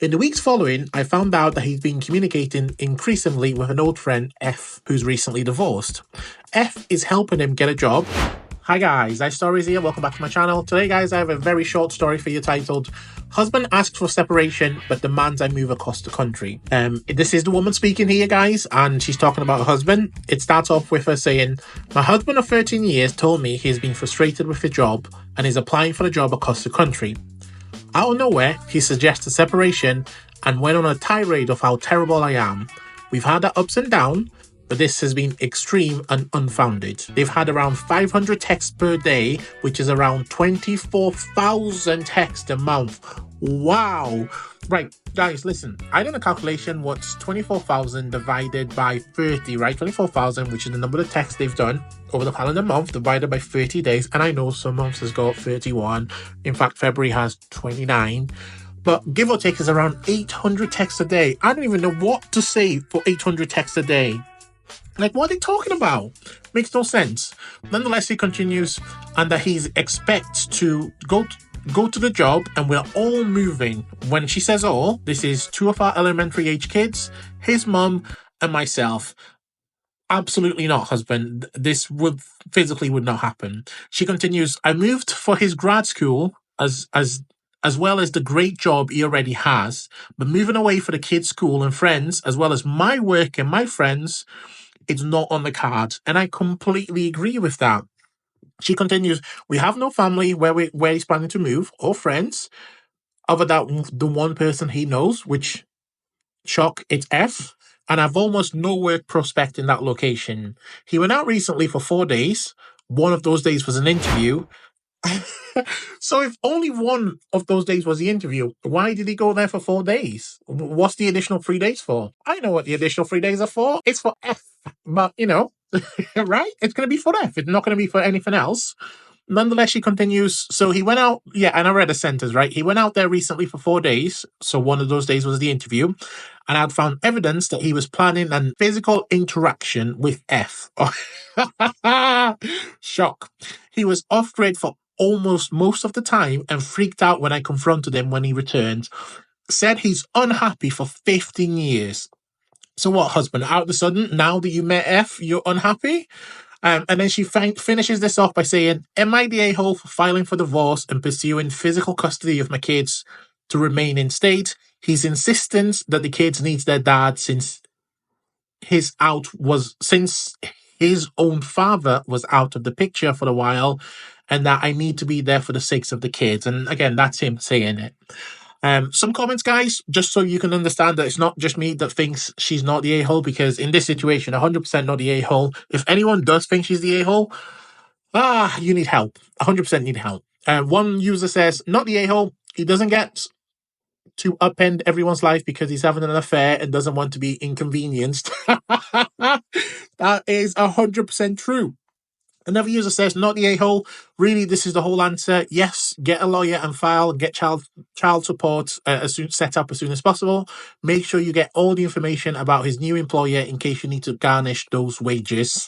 In the weeks following, I found out that he's been communicating increasingly with an old friend, F, who's recently divorced. F is helping him get a job. Hi guys, iStories here, welcome back to my channel. Today guys, I have a very short story for you titled, Husband asks for separation but demands I move across the country. This is the woman speaking here guys, and she's talking about her husband. It starts off with her saying, my husband of 13 years told me he's been frustrated with the job and is applying for a job across the country. Out of nowhere, he suggested separation and went on a tirade of how terrible I am. We've had our ups and downs, but this has been extreme and unfounded. They've had around 500 texts per day, which is around 24,000 texts a month. Wow. Right, guys, listen. I done a calculation. What's 24,000 divided by 30, right? 24,000, which is the number of texts they've done over the calendar month, divided by 30 days. And I know some months has got 31. In fact, February has 29. But give or take is around 800 texts a day. I don't even know what to say for 800 texts a day. Like, what are they talking about? Makes no sense. Nonetheless, he continues, and that he expects to go to the job, and we're all moving. When she says all, this is two of our elementary age kids, his mum, and myself. Absolutely not, husband. This would not happen. She continues, I moved for his grad school as well as the great job he already has, but moving away for the kids' school and friends, as well as my work and my friends, it's not on the cards. And I completely agree with that. She continues, we have no family where he's planning to move, or friends, other than the one person he knows, which, shock, it's F. And I've almost no work prospect in that location. He went out recently for 4 days. One of those days was an interview. So if only one of those days was the interview, why did he go there for 4 days? What's the additional 3 days for? I know what the additional 3 days are for. It's for F. But, right? It's going to be for F. It's not going to be for anything else. Nonetheless, she continues, so he went out, and I read a sentence, right? He went out there recently for 4 days, so one of those days was the interview, and I'd found evidence that he was planning a physical interaction with F. Shock. He was off grid for almost most of the time and freaked out when I confronted him when he returned. Said he's unhappy for 15 years. So what, husband, out of the sudden, now that you met F, you're unhappy? And then she finishes this off by saying, am I the a-hole for filing for divorce and pursuing physical custody of my kids to remain in state? His insistence that the kids needs their dad since his own father was out of the picture for a while, and that I need to be there for the sakes of the kids. And again, that's him saying it. Some comments, guys, just so you can understand that it's not just me that thinks she's not the a-hole, because in this situation, 100% not the a-hole. If anyone does think she's the a-hole, you need help. 100% need help. One user says, not the a-hole. He doesn't get to upend everyone's life because he's having an affair and doesn't want to be inconvenienced. That is 100% true. Another user says, not the a-hole. Really, this is the whole answer. Yes, get a lawyer and file and get child support set up as soon as possible. Make sure you get all the information about his new employer in case you need to garnish those wages.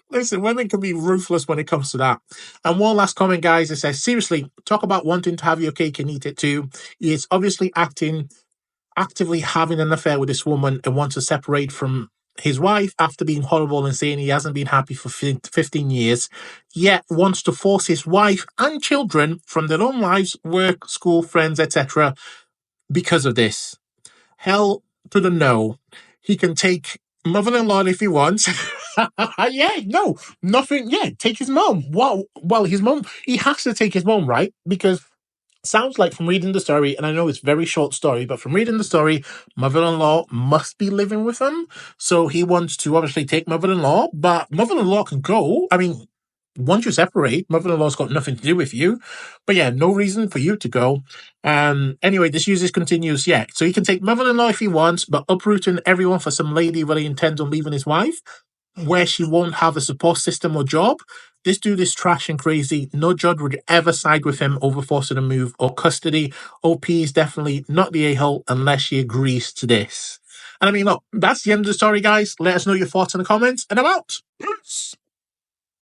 Listen, women can be ruthless when it comes to that. And one last comment, guys. It says, seriously, talk about wanting to have your cake and eat it too. He is obviously actively having an affair with this woman and wants to separate from his wife after being horrible and saying he hasn't been happy for 15 years, yet wants to force his wife and children from their own lives, work, school, friends, etc. because of this. Hell to the no. He can take mother-in-law if he wants. Take his mom. Well, his mom, he has to take his mom, right? Because sounds like, from reading the story, and I know it's a very short story, but from reading the story, mother-in-law must be living with him. So he wants to obviously take mother-in-law, but mother-in-law can go. I mean, once you separate, mother-in-law's got nothing to do with you. But yeah, no reason for you to go. Anyway, this user continues, so he can take mother-in-law if he wants, but uprooting everyone for some lady where he intends on leaving his wife, where she won't have a support system or job. This dude is trash and crazy. No judge would ever side with him over forcing a move or custody. OP is definitely not the a-hole unless she agrees to this. And I mean, look, that's the end of the story, guys. Let us know your thoughts in the comments, and I'm out. Peace.